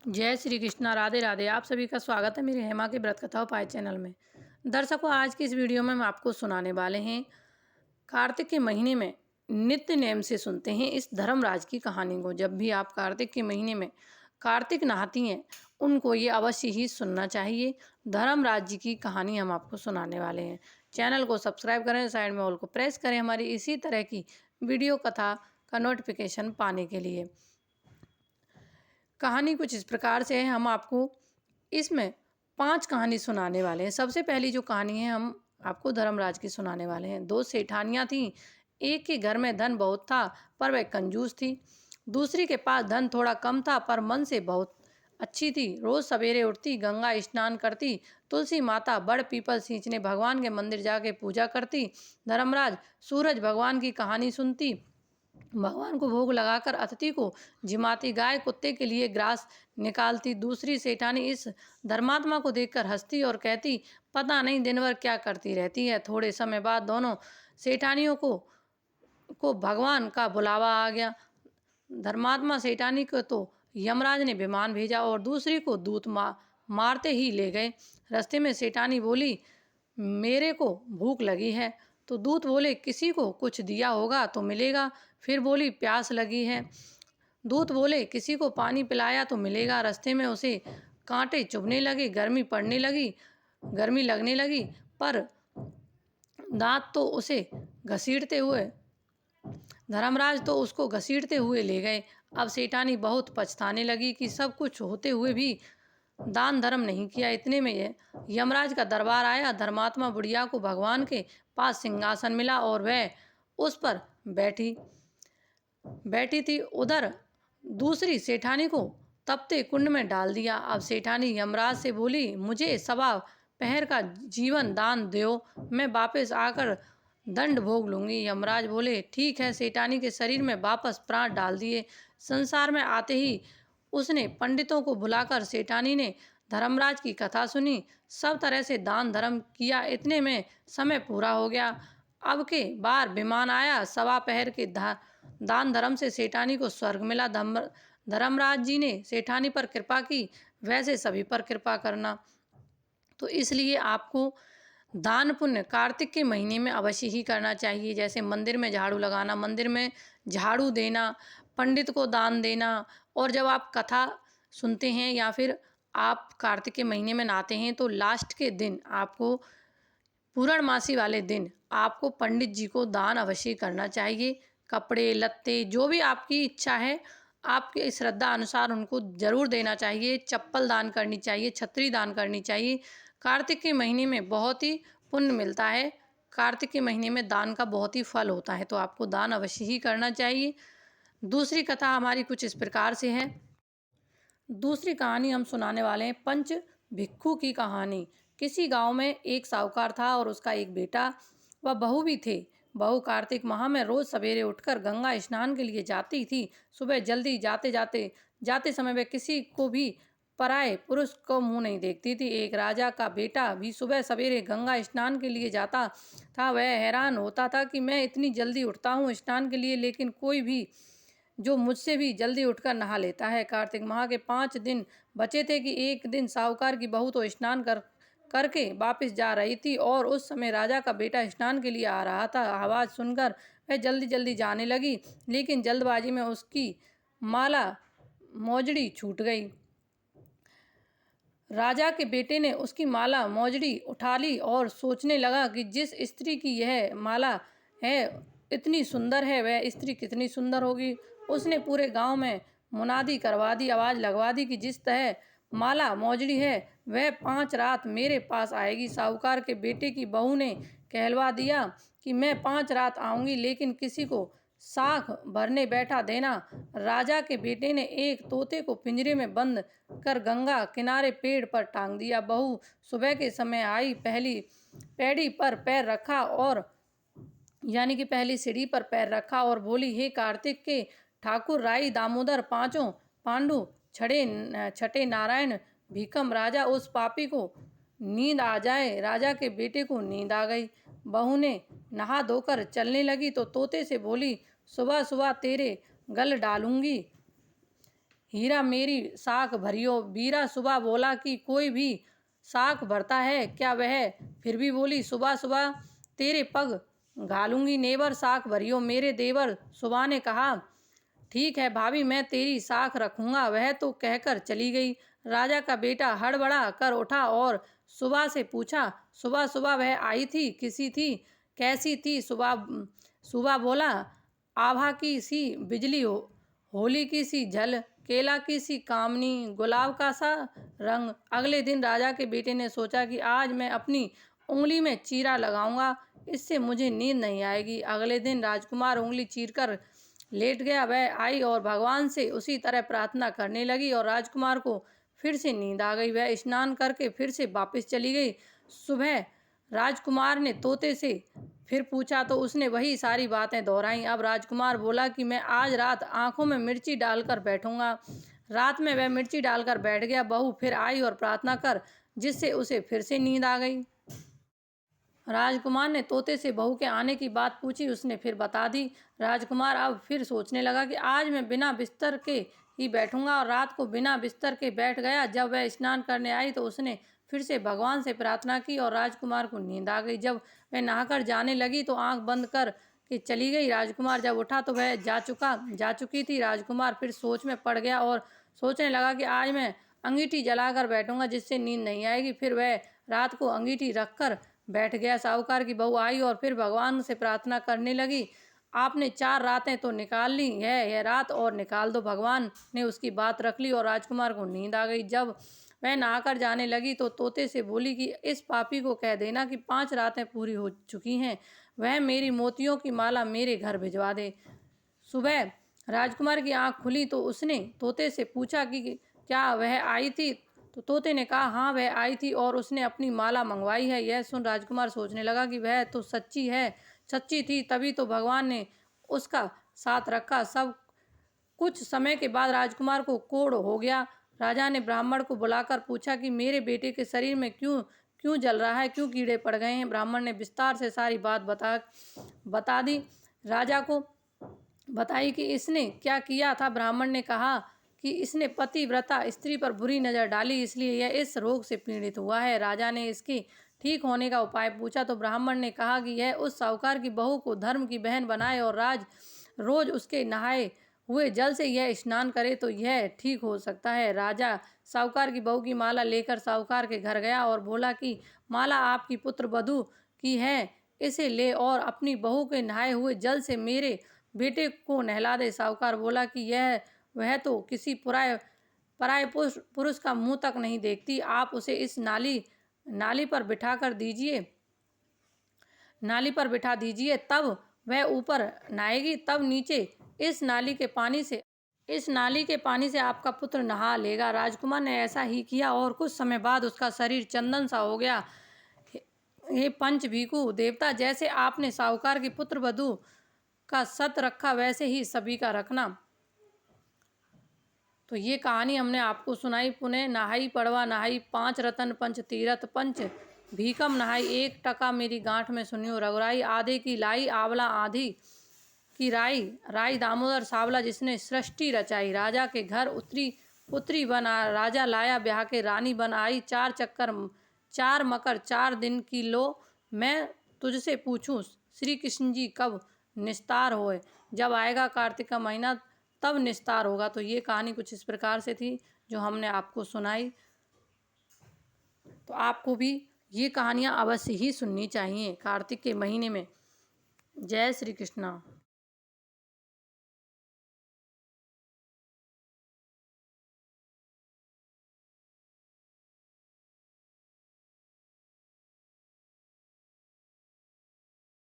जय श्री कृष्णा। राधे राधे। आप सभी का स्वागत है मेरे हेमा के व्रत कथा उपाय चैनल में। दर्शकों, आज की इस वीडियो में हम आपको सुनाने वाले हैं कार्तिक के महीने में नित्य नेम से सुनते हैं इस धर्मराज की कहानी को। जब भी आप कार्तिक के महीने में कार्तिक नहाती हैं, उनको ये अवश्य ही सुनना चाहिए। धर्मराज जी की कहानी हम आपको सुनाने वाले हैं। चैनल को सब्सक्राइब करें, साइड में ऑल को प्रेस करें हमारी इसी तरह की वीडियो कथा का नोटिफिकेशन पाने के लिए। कहानी कुछ इस प्रकार से है। हम आपको इसमें 5 कहानी सुनाने वाले हैं। सबसे पहली जो कहानी है हम आपको धर्मराज की सुनाने वाले हैं। 2 सेठानियाँ थीं। एक के घर में धन बहुत था पर वह कंजूस थी। दूसरी के पास धन थोड़ा कम था पर मन से बहुत अच्छी थी। रोज सवेरे उठती, गंगा स्नान करती, तुलसी माता, बड़ पीपल सींचने भगवान के मंदिर जाके पूजा करती। धर्मराज सूरज भगवान की कहानी सुनती, भगवान को भोग लगाकर अतिथि को जिमाती, गाय कुत्ते के लिए ग्रास निकालती। दूसरी सेठानी इस धर्मात्मा को देखकर हंसती और कहती, पता नहीं दिन भर क्या करती रहती है। थोड़े समय बाद दोनों सेठानियों को भगवान का बुलावा आ गया। धर्मात्मा सेठानी को तो यमराज ने विमान भेजा और दूसरी को दूत मारते ही ले गए। रास्ते में सेठानी बोली, मेरे को भूख लगी है। तो दूत बोले, किसी को कुछ दिया होगा तो मिलेगा। फिर बोली, प्यास लगी है। दूत बोले, किसी को पानी पिलाया तो मिलेगा। रास्ते में उसे कांटे चुभने लगे, गर्मी लगने लगी, पर दांत तो उसे घसीटते हुए धर्मराज तो उसको घसीटते हुए ले गए। अब सेठानी बहुत पछताने लगी कि सब कुछ होते हुए भी दान धर्म नहीं किया। इतने में यमराज का दरबार आया। धर्मात्मा बुढ़िया को भगवान के पास सिंहासन मिला और वह उस पर बैठी थी। उधर दूसरी सेठानी को तपते कुंड में डाल दिया। अब सेठानी यमराज से बोली, मुझे सवा पहर का जीवन दान दो, मैं वापस आकर दंड भोग लूंगी। यमराज बोले, ठीक है। सेठानी के शरीर में वापस प्राण डाल दिए। संसार में आते ही उसने पंडितों को बुलाकर सेठानी ने धर्मराज की कथा सुनी, सब तरह से दान धर्म किया। इतने में समय पूरा हो गया। अब के बार विमान आया। सवा पहर के दान धर्म से सेठानी को स्वर्ग मिला। धर्मराज जी ने सेठानी पर कृपा की, वैसे सभी पर कृपा करना। तो इसलिए आपको दान पुण्य कार्तिक के महीने में अवश्य ही करना चाहिए। जैसे मंदिर में झाड़ू लगाना, मंदिर में झाड़ू देना, पंडित को दान देना। और जब आप कथा सुनते हैं या फिर आप कार्तिक के महीने में नहाते हैं तो लास्ट के दिन आपको, पूर्णमासी वाले दिन आपको पंडित जी को दान अवश्य करना चाहिए। कपड़े लत्ते जो भी आपकी इच्छा है, आपके श्रद्धा अनुसार उनको जरूर देना चाहिए। चप्पल दान करनी चाहिए, छतरी दान करनी चाहिए। कार्तिक के महीने में बहुत ही पुण्य मिलता है। कार्तिक के महीने में दान का बहुत ही फल होता है, तो आपको दान अवश्य ही करना चाहिए। दूसरी कथा हमारी कुछ इस प्रकार से है। दूसरी कहानी हम सुनाने वाले हैं पंच भिक्खू की कहानी। किसी गांव में एक साहूकार था और उसका एक बेटा व बहू भी थे। बहू कार्तिक माह में रोज सवेरे उठकर गंगा स्नान के लिए जाती थी। सुबह जल्दी जाते समय वह किसी को भी पराये पुरुष को मुंह नहीं देखती थी। एक राजा का बेटा भी सुबह सवेरे गंगा स्नान के लिए जाता था। वह हैरान होता था कि मैं इतनी जल्दी उठता हूँ स्नान के लिए, लेकिन कोई भी जो मुझसे भी जल्दी उठकर नहा लेता है। कार्तिक माह के 5 दिन बचे थे कि एक दिन साहूकार की बहू तो स्नान करके वापस जा रही थी और उस समय राजा का बेटा स्नान के लिए आ रहा था। आवाज़ सुनकर वह जल्दी जल्दी जाने लगी, लेकिन जल्दबाजी में उसकी माला मोजड़ी छूट गई। राजा के बेटे ने उसकी माला मोजड़ी उठा ली और सोचने लगा कि जिस स्त्री की यह माला है इतनी सुंदर है, वह स्त्री कितनी सुंदर होगी। उसने पूरे गांव में मुनादी करवा दी, आवाज़ लगवा दी कि जिस तरह माला मोजड़ी है वह 5 रात मेरे पास आएगी। साहूकार के बेटे की बहू ने कहलवा दिया कि मैं 5 रात आऊँगी, लेकिन किसी को साख भरने बैठा देना। राजा के बेटे ने एक तोते को पिंजरे में बंद कर गंगा किनारे पेड़ पर टांग दिया। बहू सुबह के समय आई, पहली पैड़ी पर पैर रखा और यानी कि पहली सीढ़ी पर पैर रखा और बोली, हे कार्तिक के ठाकुर, राई, दामोदर, पांचों पांडु, छठे नारायण, भीकम राजा, उस पापी को नींद आ जाए। राजा के बेटे को नींद आ गई। बहू ने नहा धोकर चलने लगी तो तोते से बोली, सुबह सुबह तेरे गल डालूंगी। हीरा मेरी साख भरियो। बीरा सुबह बोला कि कोई भी साख भरता है क्या वह? फिर भी बोली, सुबह सुबह तेरे पग घालूंगी, नेवर साख भरियो। मेरे देवर सुबह ने कहा, ठीक है भाभी, मैं तेरी साख रखूंगा। वह तो कहकर चली गई। राजा का बेटा हड़बड़ा कर उठा और सुबह से पूछा, सुबह सुबह वह आई थी, किसी थी, कैसी थी? सुबह सुबह बोला, आभा की सी बिजली हो, होली की सी झल, केला की सी कामनी, गुलाब का सा रंग। अगले दिन राजा के बेटे ने सोचा कि आज मैं अपनी उंगली में चीरा लगाऊंगा, इससे मुझे नींद नहीं आएगी। अगले दिन राजकुमार उंगली चीरकर लेट गया। वह आई और भगवान से उसी तरह प्रार्थना करने लगी और राजकुमार को फिर से नींद आ गई। वह स्नान करके फिर से वापस चली गई। सुबह राजकुमार ने तोते से फिर पूछा तो उसने वही सारी बातें दोहराई। अब राजकुमार बोला कि मैं आज रात आंखों में मिर्ची डालकर बैठूंगा। रात में वह मिर्ची डालकर बैठ गया। बहू फिर आई और प्रार्थना कर, जिससे उसे फिर से नींद आ गई। राजकुमार ने तोते से बहू के आने की बात पूछी, उसने फिर बता दी। राजकुमार अब फिर सोचने लगा कि आज मैं बिना बिस्तर के ही बैठूंगा और रात को बिना बिस्तर के बैठ गया। जब वह स्नान करने आई तो उसने फिर से भगवान से प्रार्थना की और राजकुमार को नींद आ गई। जब वह नहाकर जाने लगी तो आंख बंद कर के चली गई। राजकुमार जब उठा तो वह जा चुकी थी। राजकुमार फिर सोच में पड़ गया और सोचने लगा कि आज मैं अंगीठी जलाकर बैठूंगा, जिससे नींद नहीं आएगी। फिर वह रात को अंगीठी रखकर बैठ गया। साहूकार की बहू आई और फिर भगवान से प्रार्थना करने लगी, आपने 4 रातें तो निकाल ली है, यह रात और निकाल दो। भगवान ने उसकी बात रख ली और राजकुमार को नींद आ गई। जब वह नहाकर जाने लगी तो तोते से बोली कि इस पापी को कह देना कि 5 रातें पूरी हो चुकी हैं, वह मेरी मोतियों की माला मेरे घर भिजवा दे। सुबह राजकुमार की आंख खुली तो उसने तोते से पूछा कि क्या वह आई थी? तो तोते ने कहा, हाँ वह आई थी और उसने अपनी माला मंगवाई है। यह सुन राजकुमार सोचने लगा कि वह तो सच्ची थी, तभी तो भगवान ने उसका साथ रखा। सब कुछ समय के बाद राजकुमार को कोढ़ हो गया। राजा ने ब्राह्मण को बुलाकर पूछा कि मेरे बेटे के शरीर में क्यों क्यों जल रहा है, क्यों कीड़े पड़ गए हैं? ब्राह्मण ने विस्तार से सारी बात बता दी। राजा को बताई कि इसने क्या किया था। ब्राह्मण ने कहा कि इसने पतिव्रता स्त्री पर बुरी नज़र डाली, इसलिए यह इस रोग से पीड़ित हुआ है। राजा ने इसके ठीक होने का उपाय पूछा तो ब्राह्मण ने कहा कि यह उस साहूकार की बहू को धर्म की बहन बनाए और रोज उसके नहाए हुए जल से यह स्नान करे तो यह ठीक हो सकता है। राजा साहूकार की बहू की माला लेकर साहूकार के घर गया और बोला कि माला आपकी पुत्र वधू की है, इसे ले और अपनी बहू के नहाए हुए जल से मेरे बेटे को नहला दे। साहूकार बोला कि वह तो किसी पराये पुरुष का मुंह तक नहीं देखती, आप उसे इस नाली पर बिठा दीजिए, तब वह ऊपर नहाएगी, तब नीचे इस नाली के पानी से आपका पुत्र नहा लेगा। राजकुमार ने ऐसा ही किया और कुछ समय बाद उसका शरीर चंदन सा हो गया। हे पंच भिखु देवता, जैसे आपने साहूकार की पुत्र वधू का सत रखा वैसे ही सभी का रखना। तो ये कहानी हमने आपको सुनाई। पुनः नहाई पड़वा नहाई 5 रतन पंच तीरथ पंच भीकम नहाई 1 टका मेरी गांठ में सुनियो रघुराई। आधे की लाई आंवला आधी की राई दामोदर सावला जिसने सृष्टि रचाई। राजा के घर उतरी पुत्री बन राजा लाया ब्याह के रानी बन आई। 4 चक्कर 4 मकर 4 दिन की लो, मैं तुझसे पूछूं श्री कृष्ण जी कब निस्तार होए? जब आएगा कार्तिक का महीना तब निस्तार होगा। तो ये कहानी कुछ इस प्रकार से थी जो हमने आपको सुनाई। तो आपको भी ये कहानियाँ अवश्य ही सुननी चाहिए कार्तिक के महीने में। जय श्री कृष्णा।